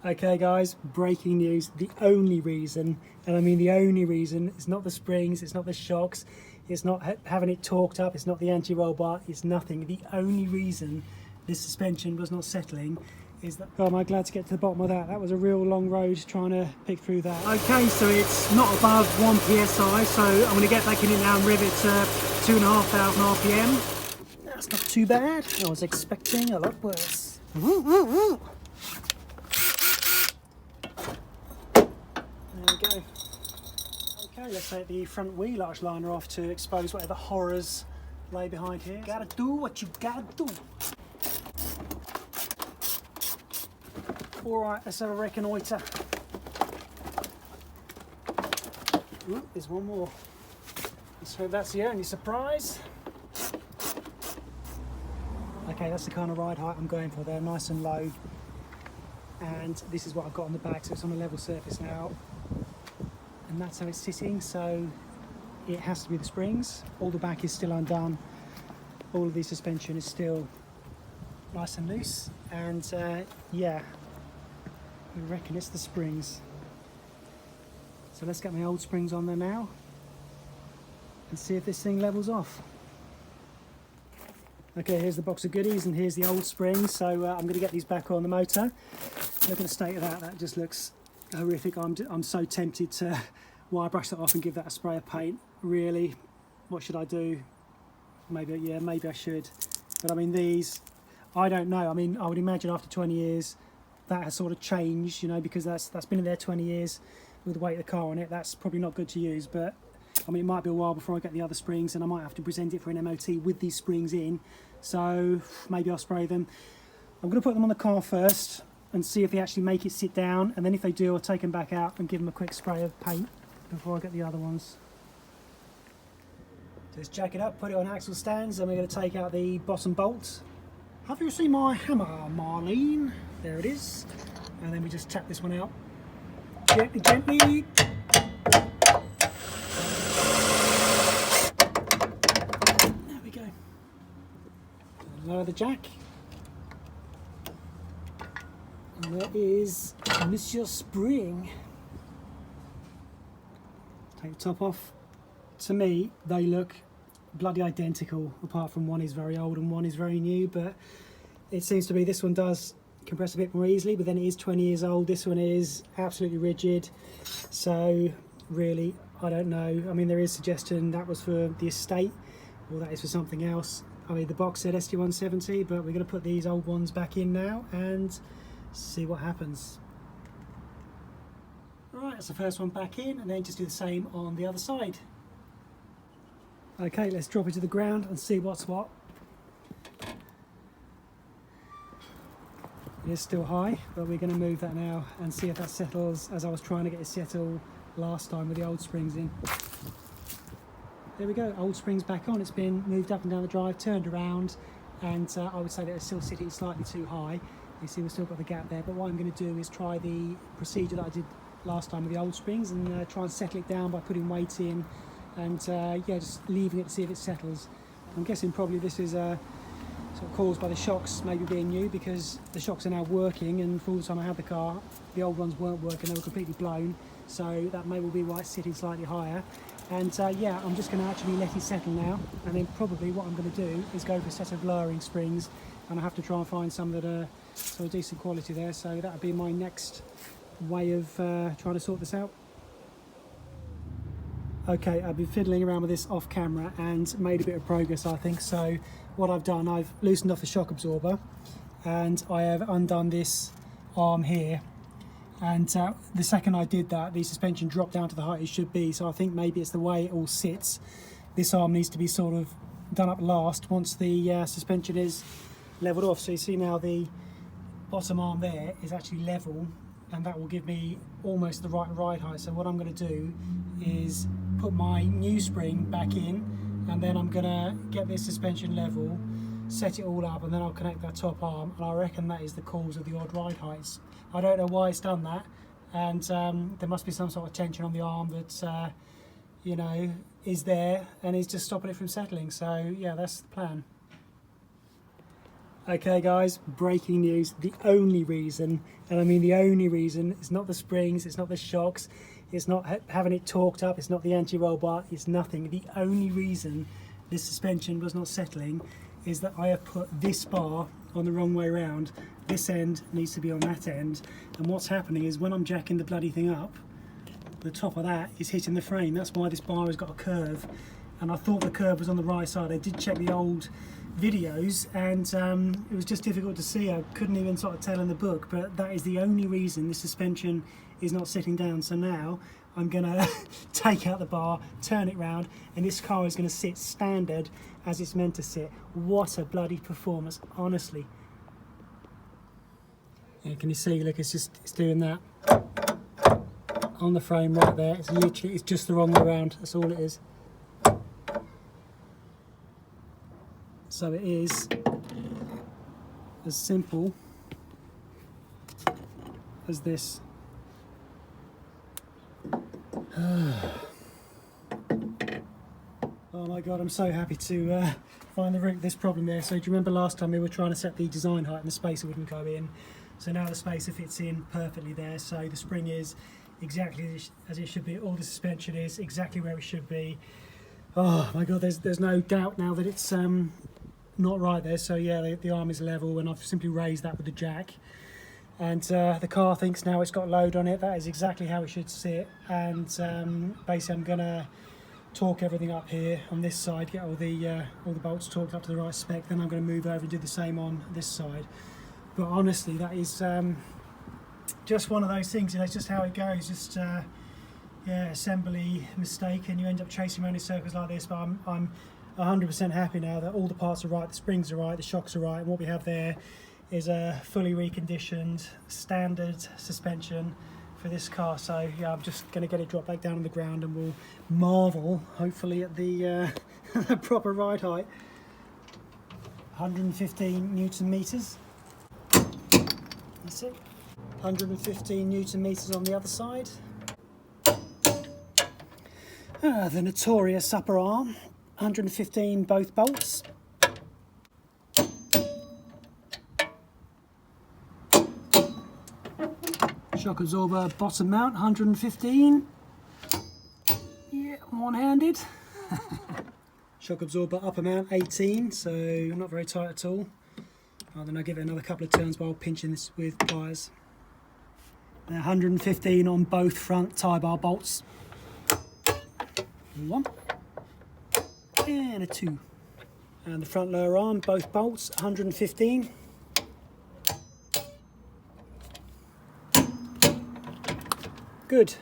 Okay guys, breaking news. The only reason, and I mean the only reason, it's not the springs, it's not the shocks, it's not having it torqued up, it's not the anti-roll bar, it's nothing. The only reason this suspension was not settling is that... Oh, am I glad to get to the bottom of that? That was a real long road trying to pick through that. Okay, so it's not above 1 psi, so I'm going to get back in it now and rev it to 2,500 RPM. That's not too bad. I was expecting a lot worse. There we go. Okay, let's take the front wheel arch liner off to expose whatever horrors lay behind here. Gotta do what you gotta do. Alright, let's have a reconnoitre. Ooh, there's one more. Let's hope that's the only surprise. Okay, that's the kind of ride height I'm going for there, nice and low. And this is what I've got on the back, so it's on a level surface now. And that's how it's sitting, so it has to be the springs. All the back is still undone. All of the suspension is still nice and loose. And yeah, I reckon it's the springs. So let's get my old springs on there now and see if this thing levels off. Okay, here's the box of goodies and here's the old springs. So I'm going to get these back on the motor. Look at the state of that, that just looks horrific. I'm so tempted to wire brush that off and give that a spray of paint. Really, what should I do? Maybe, yeah, maybe I should. But I mean, these, I don't know. I mean, I would imagine after 20 years that has sort of changed, you know, because that's been in there 20 years with the weight of the car on it. That's probably not good to use, but I mean, it might be a while before I get the other springs and I might have to present it for an MOT with these springs in. So maybe I'll spray them. I'm going to put them on the car first and see if they actually make it sit down, and then if they do, I'll take them back out and give them a quick spray of paint before I get the other ones. Just jack it up, put it on axle stands, and we're going to take out the bottom bolt. Have you seen my hammer, Marlene? There it is. And then we just tap this one out gently, gently. There we go. Lower the jack. And there is Monsieur Spring. Take the top off. To me, they look bloody identical, apart from one is very old and one is very new, but it seems to be this one does compress a bit more easily, but then it is 20 years old. This one is absolutely rigid. So really, I don't know. I mean, there is suggestion that was for the estate, or that is for something else. I mean, the box said ST170, but we're going to put these old ones back in now and see what happens. Alright, that's the first one back in, and then just do the same on the other side. Okay, let's drop it to the ground and see what's what. It is still high, but we're going to move that now and see if that settles as I was trying to get it settled last time with the old springs in. There we go, old springs back on. It's been moved up and down the drive, turned around, and I would say that it's still sitting slightly too high. You see we've still got the gap there, but what I'm going to do is try the procedure that I did last time with the old springs and try and settle it down by putting weight in and yeah, just leaving it to see if it settles. I'm guessing probably this is sort of caused by the shocks maybe being new, because the shocks are now working, and for all the time I had the car the old ones weren't working, they were completely blown, so that may well be why it's sitting slightly higher. And yeah, I'm just going to actually let it settle now, and then probably what I'm going to do is go for a set of lowering springs, and I have to try and find some that are sort of decent quality there, so that would be my next way of trying to sort this out. Okay, I've been fiddling around with this off camera and made a bit of progress, I think. So what I've done, I've loosened off the shock absorber and I have undone this arm here, and the second I did that, the suspension dropped down to the height it should be, so I think maybe it's the way it all sits. This arm needs to be sort of done up last once the suspension is leveled off. So you see now the bottom arm there is actually level, and that will give me almost the right ride height. So what I'm going to do is put my new spring back in, and then I'm going to get this suspension level, set it all up, and then I'll connect that top arm, and I reckon that is the cause of the odd ride heights. I don't know why it's done that, and there must be some sort of tension on the arm that you know, is there and is just stopping it from settling. So yeah, that's the plan. Okay guys, breaking news. The only reason, and I mean the only reason, it's not the springs, it's not the shocks, it's not having it torqued up, it's not the anti-roll bar, it's nothing. The only reason this suspension was not settling is that I have put this bar on the wrong way around. This end needs to be on that end, and what's happening is when I'm jacking the bloody thing up, the top of that is hitting the frame. That's why this bar has got a curve, and I thought the curve was on the right side. I did check the old videos, and it was just difficult to see. I couldn't even sort of tell in the book, but that is the only reason this suspension is not sitting down. So now I'm gonna take out the bar, turn it round, and this car is gonna sit standard as it's meant to sit. What a bloody performance, honestly. Yeah, can you see? Look, it's doing that on the frame right there. It's just the wrong way around. That's all it is. So it is as simple as this. Oh my god, I'm so happy to find the root of this problem there. So do you remember last time we were trying to set the design height and the spacer wouldn't go in? So now the spacer fits in perfectly there. So the spring is exactly as it should be. All the suspension is exactly where it should be. Oh my god, there's no doubt now that it's not right there. So yeah, the arm is level, and I've simply raised that with the jack, and the car thinks now it's got load on it. That is exactly how it should sit, and basically I'm gonna torque everything up here on this side, get all the bolts torqued up to the right spec, then I'm going to move over and do the same on this side. But honestly, that is just one of those things, you know, it's just how it goes. Just yeah, assembly mistake, and you end up chasing around in circles like this. But I'm 100% happy now that all the parts are right, the springs are right, the shocks are right, and what we have there is a fully reconditioned standard suspension for this car. So yeah, I'm just going to get it dropped back down on the ground, and we'll marvel hopefully at the proper ride height. 115 Newton meters. That's it. 115 Newton meters on the other side. The notorious upper arm. 115 both bolts. Shock absorber bottom mount, 115. Yeah, one-handed. Shock absorber upper mount, 18, so not very tight at all. Then I'll give it another couple of turns while pinching this with pliers. 115 on both front tie bar bolts. 1 and a 2. And the front lower arm, both bolts, 115. Good.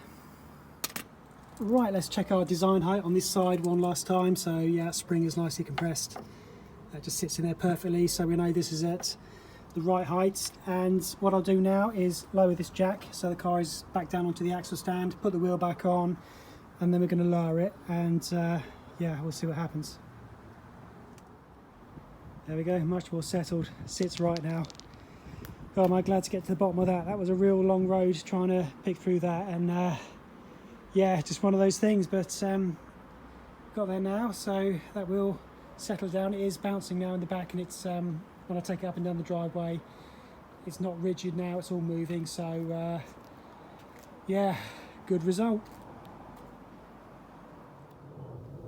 Right, let's check our design height on this side one last time. So yeah, spring is nicely compressed. That just sits in there perfectly, so we know this is at the right height. And what I'll do now is lower this jack so the car is back down onto the axle stand, put the wheel back on, and then we're going to lower it, and yeah, we'll see what happens. There we go, much more settled, sits right now. God, am I glad to get to the bottom of that. That was a real long road trying to pick through that, and yeah, just one of those things, but got there now, so that will settle down. It is bouncing now in the back, and it's when I take it up and down the driveway, it's not rigid now, it's all moving, so yeah, good result.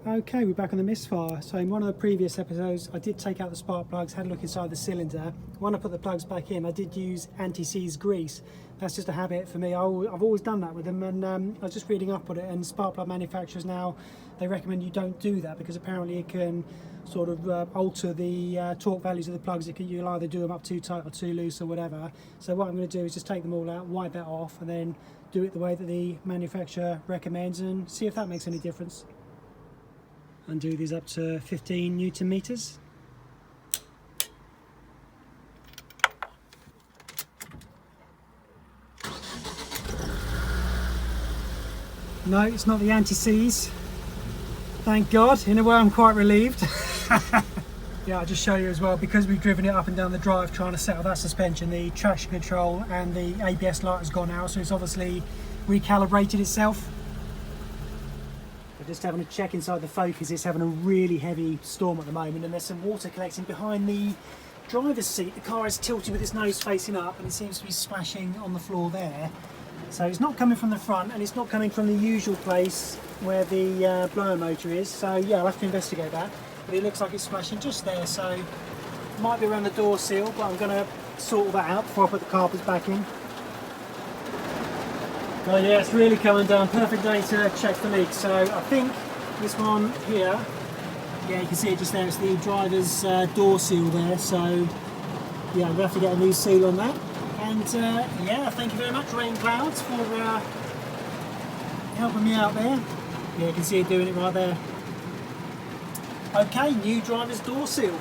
Okay, we're back on the Misfire. So in one of the previous episodes, I did take out the spark plugs, had a look inside the cylinder. When I put the plugs back in, I did use anti-seize grease. That's just a habit for me. I've always done that with them, and I was just reading up on it, and spark plug manufacturers now, they recommend you don't do that because apparently it can sort of alter the torque values of the plugs. You'll either do them up too tight or too loose or whatever. So what I'm going to do is just take them all out, wipe that off, and then do it the way that the manufacturer recommends, and see if that makes any difference. Undo these up to 15 Newton meters. No, it's not the anti-seize. Thank God. In a way, I'm quite relieved. Yeah, I'll just show you as well, because we've driven it up and down the drive trying to settle that suspension, the traction control and the ABS light has gone out, so it's obviously recalibrated itself. Just having a check inside the Focus. It's having a really heavy storm at the moment, and there's some water collecting behind the driver's seat, the car is tilted with its nose facing up and it seems to be splashing on the floor there. So it's not coming from the front and it's not coming from the usual place where the blower motor is. So yeah, I'll have to investigate that. But it looks like it's splashing just there, so it might be around the door seal, but I'm going to sort that out before I put the carpets back in. Well, yeah, it's really coming down. Perfect day to check for leaks. So I think this one here, yeah, you can see it just there. It's the driver's door seal there. So yeah, we'll have to get a new seal on that. And yeah, thank you very much, Rain Clouds, for helping me out there. Yeah, you can see it doing it right there. Okay, new driver's door seal.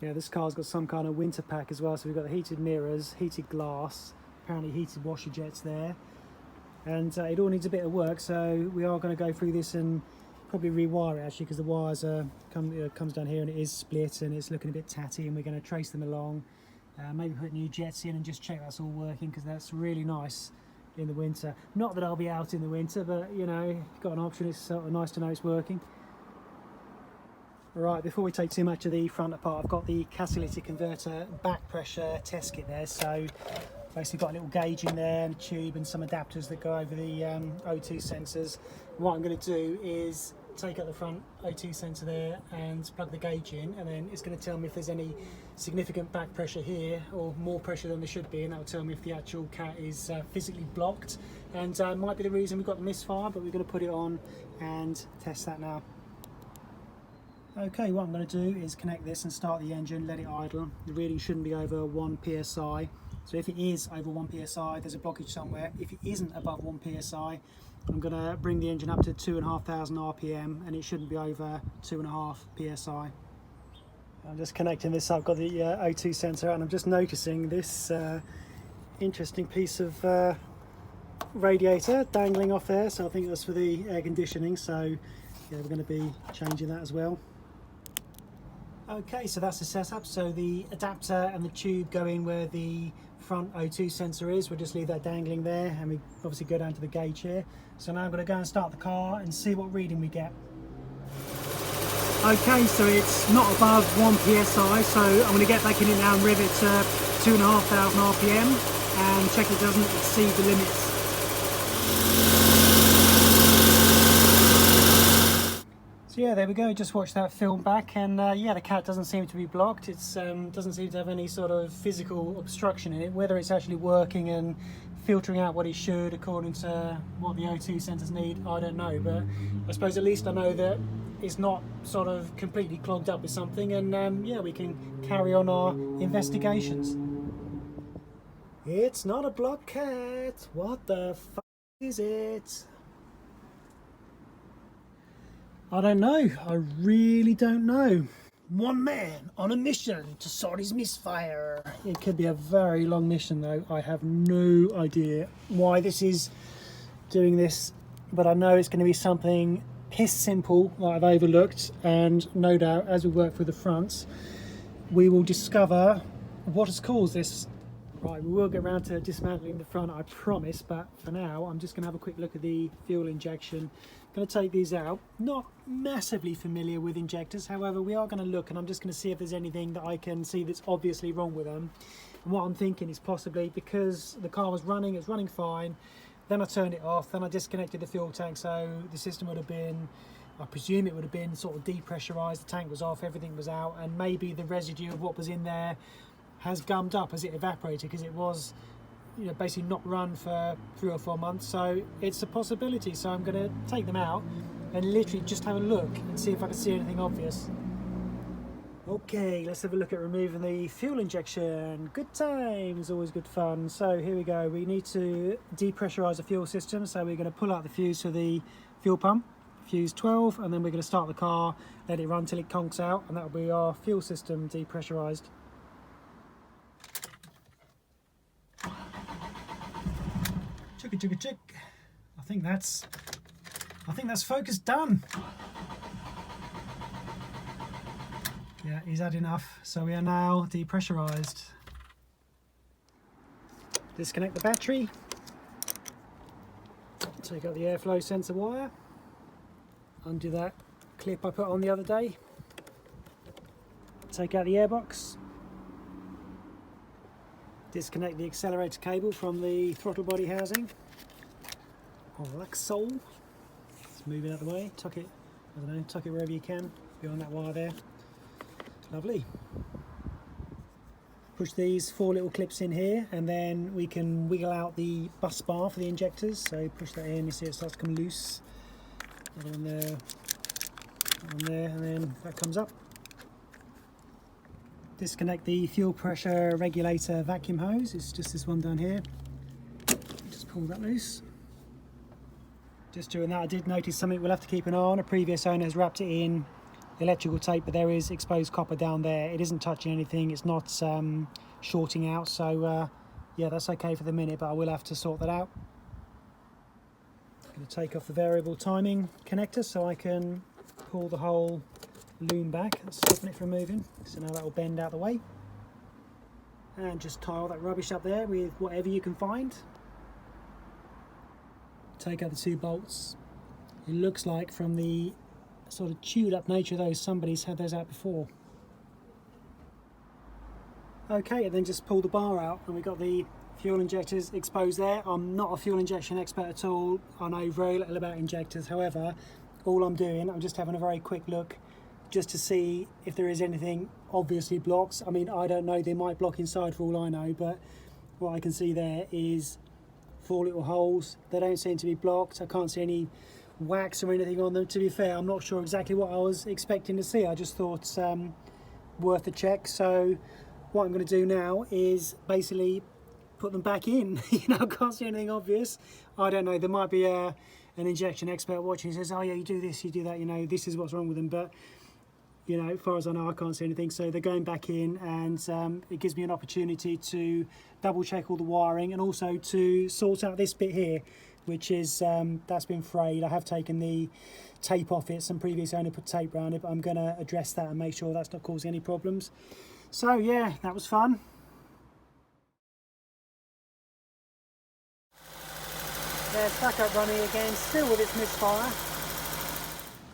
Yeah, this car's got some kind of winter pack as well, so we've got the heated mirrors, heated glass, apparently heated washer jets there, and it all needs a bit of work, so we are going to go through this and probably rewire it actually, because the wires comes down here and it is split and it's looking a bit tatty, and we're going to trace them along, maybe put new jets in and just check that's all working, because that's really nice in the winter. Not that I'll be out in the winter, but you know, if you've got an option, it's sort of nice to know it's working. Right, before we take too much of the front apart, I've got the catalytic converter back pressure test kit there. So basically got a little gauge in there and a tube and some adapters that go over the O2 sensors. And what I'm going to do is take out the front O2 sensor there and plug the gauge in, and then it's going to tell me if there's any significant back pressure here or more pressure than there should be, and that will tell me if the actual cat is physically blocked, and might be the reason we've got the misfire, but we're going to put it on and test that now. Okay, what I'm going to do is connect this and start the engine, let it idle. The reading shouldn't be over 1 psi. So if it is over 1 psi, there's a blockage somewhere. If it isn't above 1 psi, I'm going to bring the engine up to 2,500 RPM, and it shouldn't be over 2.5 psi. I'm just connecting this up, got the O2 sensor, and I'm just noticing this interesting piece of radiator dangling off there. So I think that's for the air conditioning. So yeah, we're going to be changing that as well. Okay, so that's the setup. So the adapter and the tube go in where the front O2 sensor is. We'll just leave that dangling there, and we obviously go down to the gauge here. So now I'm going to go and start the car and see what reading we get. Okay, so it's not above 1 psi, so I'm going to get back in it now and rev it to 2,500 RPM and check it doesn't exceed the limits. So yeah, there we go, just watched that film back, and yeah, the cat doesn't seem to be blocked. It doesn't seem to have any sort of physical obstruction in it. Whether it's actually working and filtering out what it should according to what the O2 sensors need, I don't know, but I suppose at least I know that it's not sort of completely clogged up with something, and yeah, we can carry on our investigations. It's not a block cat. What the fuck is it? I don't know. I really don't know. One man on a mission to sort his misfire. It could be a very long mission though. I have no idea why this is doing this, but I know it's going to be something piss simple that I've overlooked, and no doubt as we work through the fronts we will discover what has caused this. Right, we will get around to dismantling the front, I promise, but for now I'm just going to have a quick look at the fuel injection. Going to take these out. Not massively familiar with injectors, however we are going to look, and I'm just going to see if there's anything that I can see that's obviously wrong with them. And what I'm thinking is possibly because the car was running, it was running fine, then I turned it off, then I disconnected the fuel tank, so the system would have been, I presume it would have been sort of depressurized, the tank was off, everything was out, and maybe the residue of what was in there has gummed up as it evaporated, because it was, you know, basically not run for 3 or 4 months. So it's a possibility. So I'm going to take them out and literally just have a look and see if I can see anything obvious. Okay, let's have a look at removing the fuel injection. Good times, always good fun. So here we go. We need to depressurize the fuel system. So we're going to pull out the fuse for the fuel pump, fuse 12, and then we're going to start the car, let it run till it conks out, and that will be our fuel system depressurized. Chugga chugga chug. I think that's focus done. Yeah, he's had enough. So we are now depressurized. Disconnect the battery. Take out the airflow sensor wire. Undo that clip I put on the other day. Take out the airbox. Disconnect the accelerator cable from the throttle body housing. Like so. Let's move it out of the way. Tuck it, I don't know, tuck it wherever you can behind that wire there. Lovely. Push these 4 little clips in here, and then we can wiggle out the bus bar for the injectors. So push that in, you see it starts to come loose. Another one there, one there, and then that comes up. Disconnect the fuel pressure regulator vacuum hose. It's just this one down here. Just pull that loose. Just doing that, I did notice something we'll have to keep an eye on. A previous owner has wrapped it in electrical tape, but there is exposed copper down there. It isn't touching anything, it's not shorting out, so yeah, that's okay for the minute, but I will have to sort that out. I'm going to take off the variable timing connector so I can pull the whole loom back, that's stopping it from moving, so now that will bend out the way. And just tie all that rubbish up there with whatever you can find. Take out the 2 bolts. It looks like from the sort of chewed up nature of those, somebody's had those out before. Okay, and then just pull the bar out, and we've got the fuel injectors exposed there. I'm not a fuel injection expert at all. I know very little about injectors. However, all I'm doing, I'm just having a very quick look just to see if there is anything obviously blocks. I mean, I don't know, they might block inside for all I know, but what I can see there is 4 little holes. They don't seem to be blocked. I can't see any wax or anything on them. To be fair, I'm not sure exactly what I was expecting to see. I just thought worth a check. So what I'm going to do now is basically put them back in. You know, I can't see anything obvious. I don't know, there might be an injection expert watching who says, oh yeah, you do this, you do that, you know, this is what's wrong with them, but you know, as far as I know, I can't see anything. So they're going back in, and it gives me an opportunity to double check all the wiring, and also to sort out this bit here, which is that's been frayed. I have taken the tape off it. Some previous owner put tape around it, but I'm going to address that and make sure that's not causing any problems. So yeah, that was fun. There's back up running again, still with its misfire.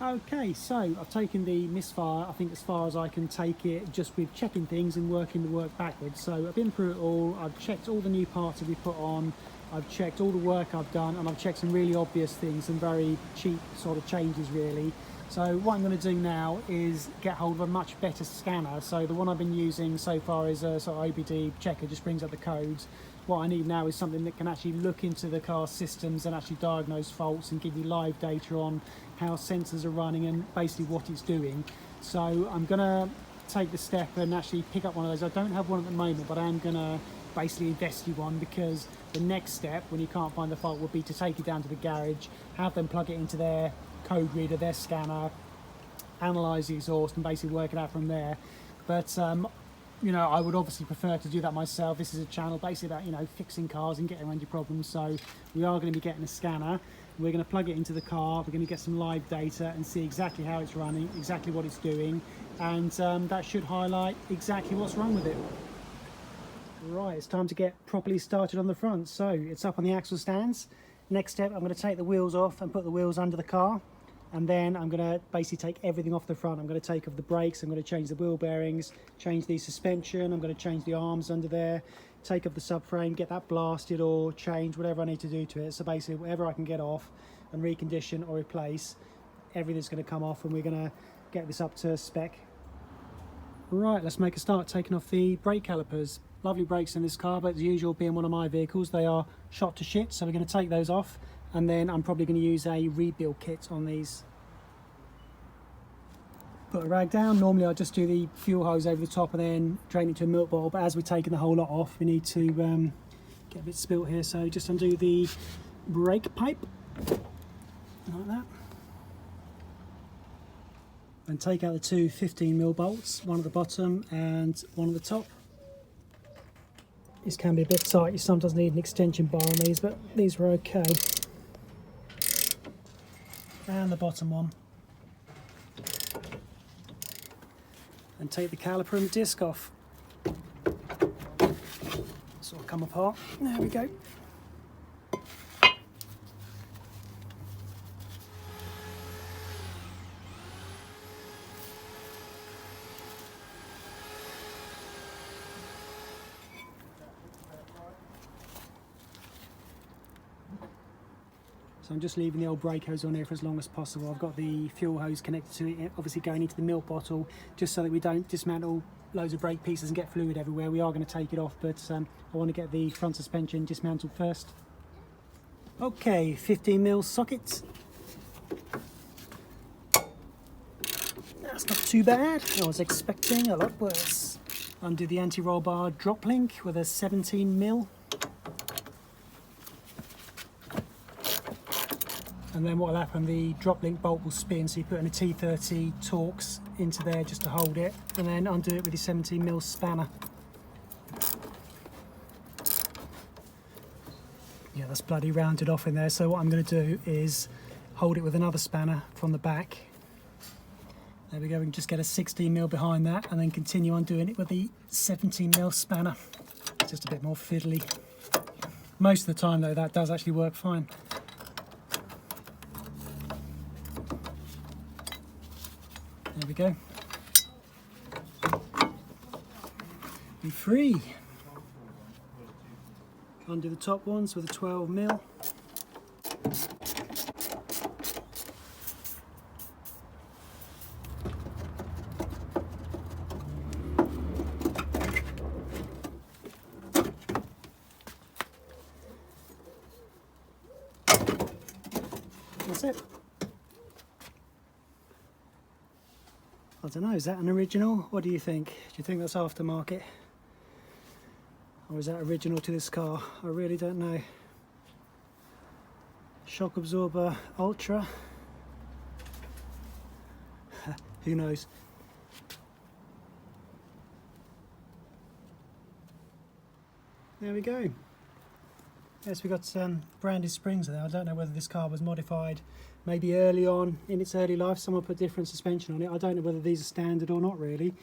Okay, so I've taken the Misfire, I think as far as I can take it, just with checking things and working the work backwards. So I've been through it all, I've checked all the new parts that we put on, I've checked all the work I've done, and I've checked some really obvious things, some very cheap sort of changes really. So what I'm going to do now is get hold of a much better scanner. So the one I've been using so far is a sort of OBD checker, just brings up the codes. What I need now is something that can actually look into the car systems and actually diagnose faults and give you live data on how sensors are running and basically what it's doing. So I'm going to take the step and actually pick up one of those. I don't have one at the moment, but I am going to basically invest you one, because the next step, when you can't find the fault, would be to take it down to the garage, have them plug it into their code reader, their scanner, analyse the exhaust and basically work it out from there. But you know, I would obviously prefer to do that myself. This is a channel basically about, you know, fixing cars and getting around your problems. So we are going to be getting a scanner. We're going to plug it into the car. We're going to get some live data and see exactly how it's running, exactly what it's doing, and that should highlight exactly what's wrong with it. Right, it's time to get properly started on the front. So it's up on the axle stands. Next step, I'm going to take the wheels off and put the wheels under the car. And then I'm going to basically take everything off the front. I'm going to take off the brakes, I'm going to change the wheel bearings, change the suspension, I'm going to change the arms under there, take off the subframe, get that blasted or change, whatever I need to do to it. So basically whatever I can get off and recondition or replace, everything's going to come off, and we're going to get this up to spec. Right, let's make a start taking off the brake calipers. Lovely brakes in this car, but as usual, being one of my vehicles, they are shot to shit, so we're going to take those off. And then I'm probably going to use a rebuild kit on these. Put a rag down. Normally I just do the fuel hose over the top and then drain it to a milk bottle, but as we're taking the whole lot off, we need to get a bit spilt here, so just undo the brake pipe like that, and take out the 2 15mm bolts, one at the bottom and one at the top. This can be a bit tight, you sometimes need an extension bar on these, but these were okay. And the bottom one. And take the caliper and the disc off. Sort of come apart. There we go. So I'm just leaving the old brake hose on here for as long as possible. I've got the fuel hose connected to it, obviously going into the milk bottle, just so that we don't dismantle loads of brake pieces and get fluid everywhere. We are going to take it off, but I want to get the front suspension dismantled first. Okay, 15mm socket. That's not too bad. I was expecting a lot worse. Undo the anti-roll bar drop link with a 17mm. And then what will happen, the drop link bolt will spin, so you put in a T30 Torx into there just to hold it, and then undo it with your 17mm spanner. Yeah, that's bloody rounded off in there, so what I'm going to do is hold it with another spanner from the back. There we go, we can just get a 16mm behind that and then continue undoing it with the 17mm spanner. It's just a bit more fiddly. Most of the time though, that does actually work fine. There we go. Be free. Undo the top ones with a 12mm. That's it. I don't know, is that an original? What do you think? Do you think that's aftermarket? Or is that original to this car? I really don't know. Shock absorber ultra. Who knows? There we go. Yes, we got branded springs there. I don't know whether this car was modified maybe early on in its early life. Someone put different suspension on it. I don't know whether these are standard or not really,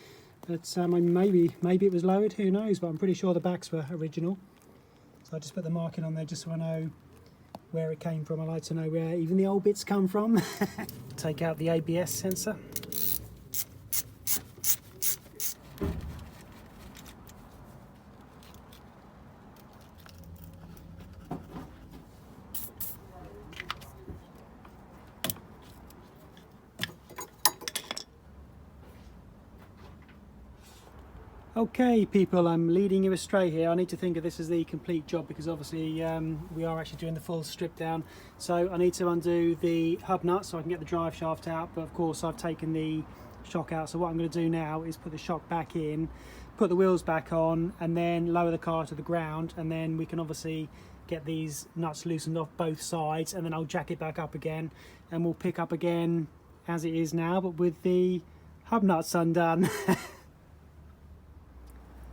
but maybe it was lowered, who knows, but I'm pretty sure the backs were original. So I just put the marking on there just so I know where it came from. I like to know where even the old bits come from. Take out the ABS sensor. Okay people, I'm leading you astray here. I need to think of this as the complete job because obviously we are actually doing the full strip down. So I need to undo the hub nut so I can get the drive shaft out, but of course I've taken the shock out. So what I'm going to do now is put the shock back in, put the wheels back on, and then lower the car to the ground, and then we can obviously get these nuts loosened off both sides, and then I'll jack it back up again and we'll pick up again as it is now, but with the hub nuts undone.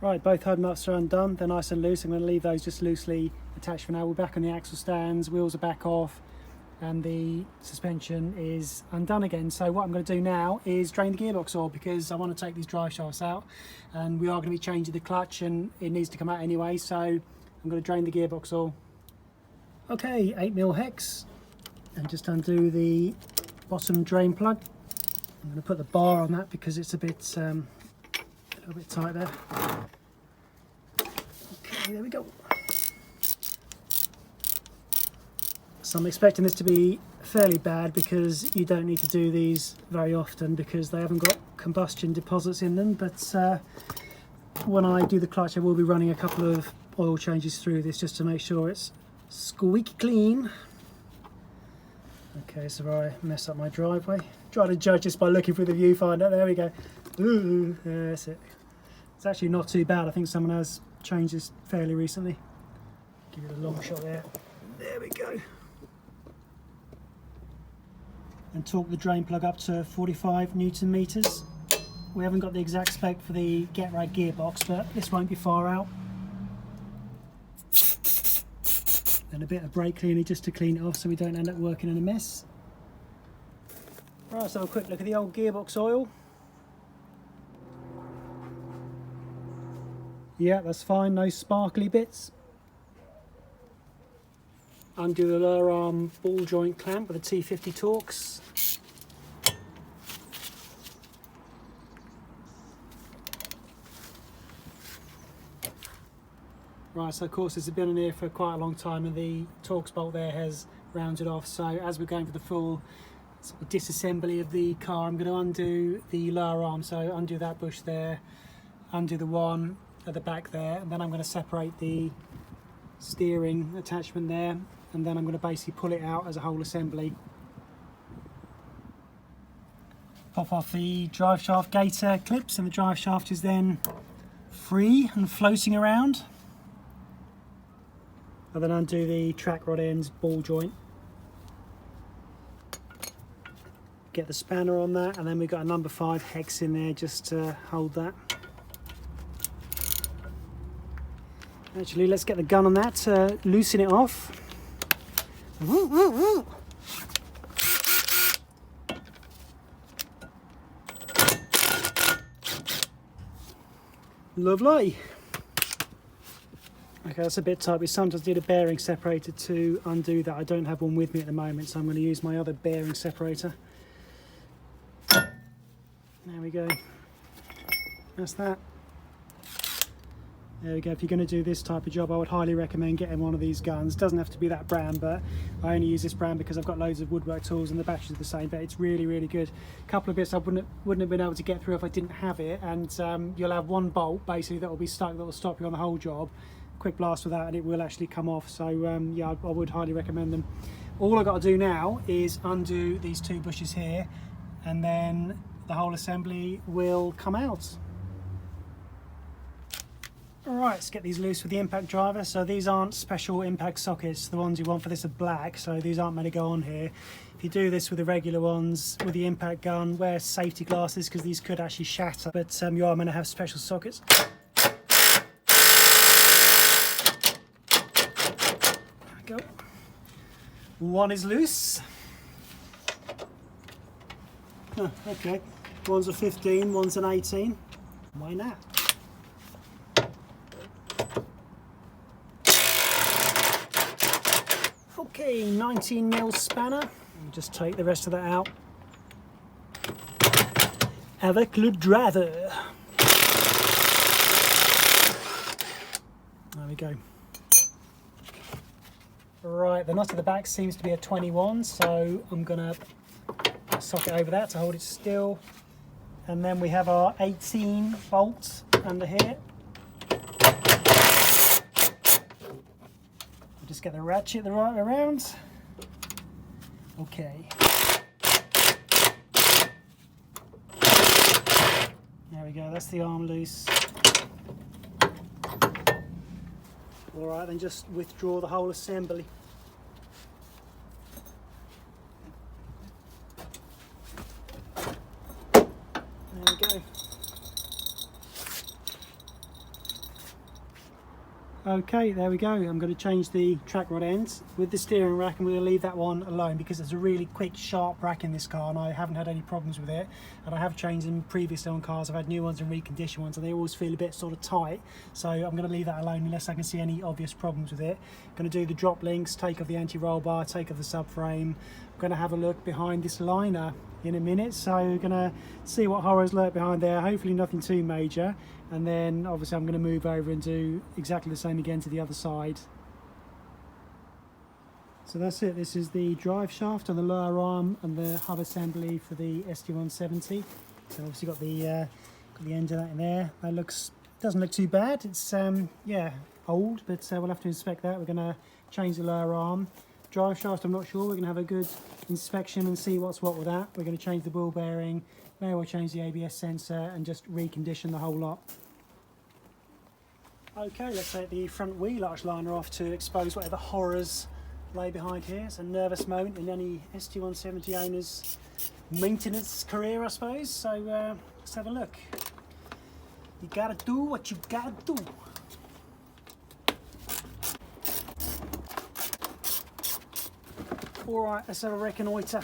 Right, both hub nuts are undone, they're nice and loose. I'm going to leave those just loosely attached for now. We're back on the axle stands, wheels are back off, and the suspension is undone again. So what I'm going to do now is drain the gearbox oil because I want to take these drive shafts out, and we are going to be changing the clutch and it needs to come out anyway, so I'm going to drain the gearbox oil. Okay, 8mm hex, and just undo the bottom drain plug. I'm going to put the bar on that because it's a bit tight there. Okay, there we go. So I'm expecting this to be fairly bad because you don't need to do these very often because they haven't got combustion deposits in them, but when I do the clutch I will be running a couple of oil changes through this just to make sure it's squeaky clean. Okay, so I mess up my driveway. Try to judge this by looking through the viewfinder. There we go. Ooh, that's it. It's actually not too bad. I think someone has changed this fairly recently. Give it a long shot there. There we go. And torque the drain plug up to 45 Newton meters. We haven't got the exact spec for the Get Right gearbox, but this won't be far out. And a bit of brake cleaner just to clean it off so we don't end up working in a mess. Right, so a quick look at the old gearbox oil. Yeah, that's fine, no sparkly bits. Undo the lower arm ball joint clamp with a T50 Torx. Right, so of course this has been in here for quite a long time and the Torx bolt there has rounded off. So as we're going for the full sort of disassembly of the car, I'm going to undo the lower arm. So undo that bush there, undo the one at the back there, and then I'm going to separate the steering attachment there, and then I'm going to basically pull it out as a whole assembly. Pop off the drive shaft gaiter clips, and the drive shaft is then free and floating around. And then undo the track rod ends ball joint. Get the spanner on that, and then we've got a number 5 hex in there just to hold that. Actually, let's get the gun on that to loosen it off. Lovely. Okay, that's a bit tight. We sometimes need a bearing separator to undo that. I don't have one with me at the moment, so I'm going to use my other bearing separator. There we go. That's that. There we go. If you're going to do this type of job, I would highly recommend getting one of these guns. It doesn't have to be that brand, but I only use this brand because I've got loads of woodwork tools and the batteries are the same, but it's really, really good. A couple of bits I wouldn't have been able to get through if I didn't have it, and you'll have one bolt basically that will be stuck that will stop you on the whole job. Quick blast with that and it will actually come off. So yeah, I would highly recommend them. All I've got to do now is undo these 2 bushes here, and then the whole assembly will come out. Alright, let's get these loose with the impact driver. So these aren't special impact sockets. The ones you want for this are black, so these aren't meant to go on here. If you do this with the regular ones, with the impact gun, wear safety glasses because these could actually shatter, but you are meant to have special sockets. There we go. One is loose. Oh, okay. One's a 15, one's an 18. Why not? Okay, 19mm spanner. And just take the rest of that out. Avec le driver. There we go. Right, the nut at the back seems to be a 21, so I'm gonna socket over that to hold it still. And then we have our 18 bolts under here. Just get the ratchet the right way around. Okay. There we go, that's the arm loose. Alright, then just withdraw the whole assembly. There we go. Okay, there we go. I'm going to change the track rod ends with the steering rack, and we'll leave that one alone because it's a really quick, sharp rack in this car, and I haven't had any problems with it. And I have changed them previously on cars. I've had new ones and reconditioned ones, and they always feel a bit sort of tight. So I'm going to leave that alone unless I can see any obvious problems with it. I'm going to do the drop links, take off the anti-roll bar, take off the subframe. I'm going to have a look behind this liner in a minute, so we're going to see what horrors lurk behind there. Hopefully nothing too major, and then obviously I'm going to move over and do exactly the same again to the other side. So that's it. This is the drive shaft on the lower arm and the hub assembly for the ST170. So obviously got the end of that in there. That doesn't look too bad. It's yeah, old, but we'll have to inspect that. We're going to change the lower arm. Drive shaft, I'm not sure. We're going to have a good inspection and see what's what with that. We're going to change the ball bearing, maybe we'll change the ABS sensor and just recondition the whole lot. Okay, let's take the front wheel arch liner off to expose whatever horrors lay behind here. It's a nervous moment in any ST170 owner's maintenance career, I suppose. So let's have a look. You gotta do what you gotta do. Alright, let's have a reconnoitre.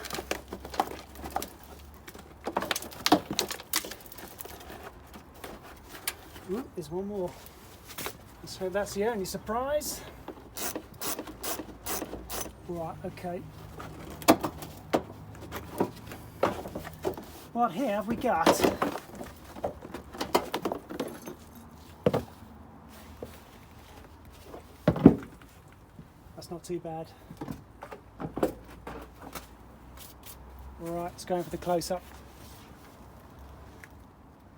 Ooh, there's one more. Let's hope that's the only surprise. Right, okay. What here have we got? That's not too bad. Alright, let's go in for the close-up.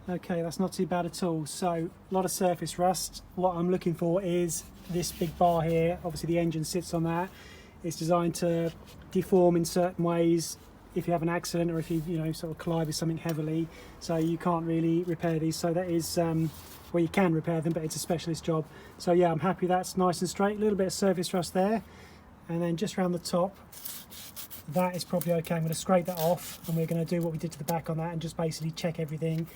Okay, that's not too bad at all. So, a lot of surface rust. What I'm looking for is this big bar here. Obviously the engine sits on that. It's designed to deform in certain ways if you have an accident or if you sort of collide with something heavily. So you can't really repair these. So that is, well, you can repair them, but it's a specialist job. So yeah, I'm happy that's nice and straight. A little bit of surface rust there. And then just around the top, that is probably okay. I'm going to scrape that off and we're going to do what we did to the back on that and just basically check everything.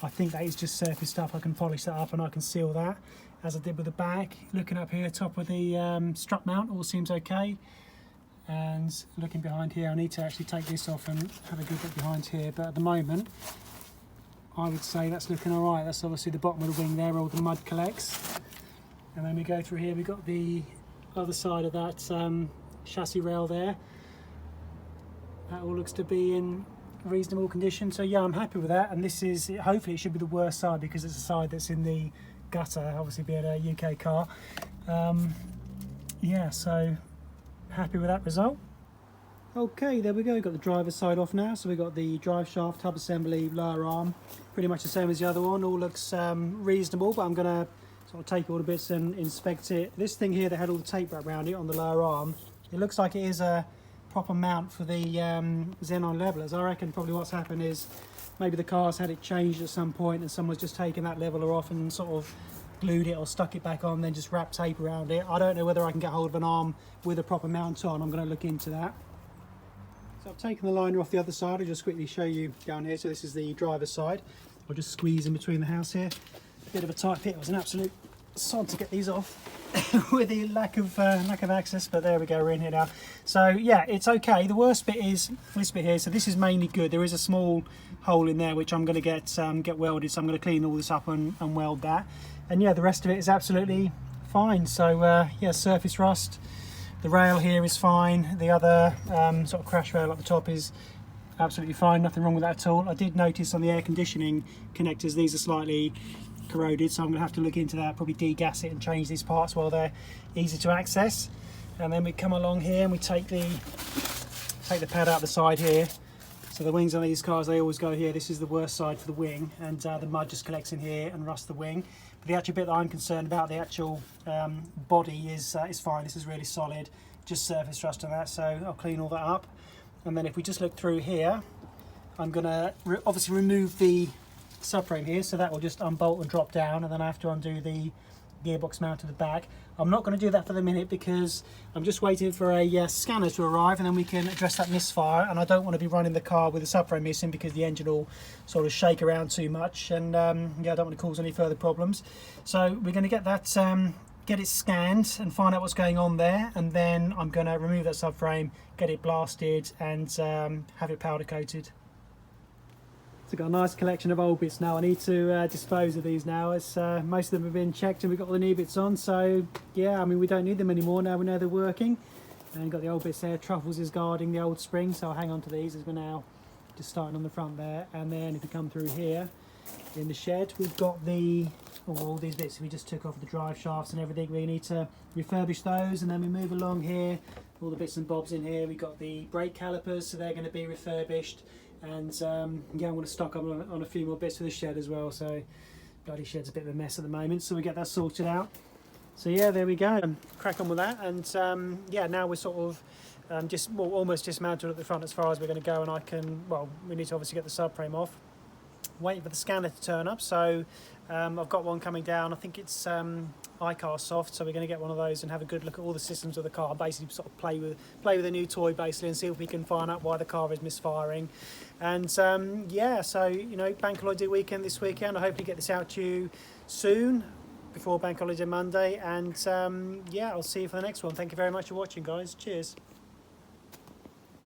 I think that is just surface stuff. I can polish that up and I can seal that as I did with the back. Looking up here, top of the strut mount, all seems okay. And looking behind here, I need to actually take this off and have a good look behind here. But at the moment, I would say that's looking all right. That's obviously the bottom of the wing there, where all the mud collects. And then we go through here, we've got the other side of that chassis rail there. That all looks to be in reasonable condition. So yeah, I'm happy with that. And this is, hopefully it should be the worst side because it's a side that's in the gutter, obviously being a UK car. Yeah, so happy with that result. Okay, there we go. We've got the driver's side off now. So we've got the drive shaft, hub assembly, lower arm, pretty much the same as the other one. All looks reasonable, but I'm going to sort of take all the bits and inspect it. This thing here that had all the tape wrapped around it on the lower arm, it looks like it is a proper mount for the xenon levelers. I reckon probably what's happened is maybe the car's had it changed at some point and someone's just taken that leveler off and sort of glued it or stuck it back on, then just wrapped tape around it. I don't know whether I can get hold of an arm with a proper mount on. I'm going to look into that. So I've taken the liner off the other side. I'll just quickly show you down here. So this is the driver's side. I'll just squeeze in between the house here. Bit of a tight fit. It was an absolute sod to get these off with the lack of access, but there we go, we're in here now. So yeah, it's okay. The worst bit is this bit here. So this is mainly good. There is a small hole in there which I'm going to get welded, so I'm going to clean all this up and weld that. And yeah, the rest of it is absolutely fine. So yeah, surface rust. The rail here is fine. The other sort of crash rail at the top is absolutely fine. Nothing wrong with that at all. I did notice on the air conditioning connectors, these are slightly corroded, so I'm going to have to look into that, probably degas it and change these parts while they're easy to access. And then we come along here and we take the pad out the side here. So the wings on these cars, they always go here. This is the worst side for the wing, and the mud just collects in here and rusts the wing. But the actual bit that I'm concerned about, the actual body is fine. This is really solid, just surface rust on that, so I'll clean all that up. And then if we just look through here, I'm going to obviously remove the subframe here, so that will just unbolt and drop down, and then I have to undo the gearbox mount to the back. I'm not going to do that for the minute because I'm just waiting for a scanner to arrive, and then we can address that misfire. And I don't want to be running the car with the subframe missing because the engine will sort of shake around too much, and yeah, I don't want to cause any further problems. So we're going to get that get it scanned and find out what's going on there, and then I'm going to remove that subframe, get it blasted, and have it powder coated. So I've got a nice collection of old bits now. I need to dispose of these now. It's, most of them have been checked and we've got all the new bits on. So yeah, I mean, we don't need them anymore now we know they're working. And you've got the old bits there. Truffles is guarding the old spring, so I'll hang on to these as we're now just starting on the front there. And then if we come through here in the shed, we've got all these bits we just took off the drive shafts and everything. We need to refurbish those, and then we move along here. All the bits and bobs in here. We've got the brake calipers, so they're going to be refurbished. And yeah, I'm going to stock up on a few more bits for the shed as well. So bloody shed's a bit of a mess at the moment, so we get that sorted out. So yeah, there we go. Crack on with that. And yeah, now we're sort of almost dismantled at the front as far as we're going to go, and I can, well, we need to obviously get the subframe off. Waiting for the scanner to turn up, so I've got one coming down. I think it's iCar soft, so we're going to get one of those and have a good look at all the systems of the car, basically sort of play with a new toy basically, and see if we can find out why the car is misfiring. And yeah, so you know, Bank Holiday weekend this weekend. I hope to get this out to you soon before Bank Holiday Monday, and yeah, I'll see you for the next one. Thank you very much for watching, guys. Cheers.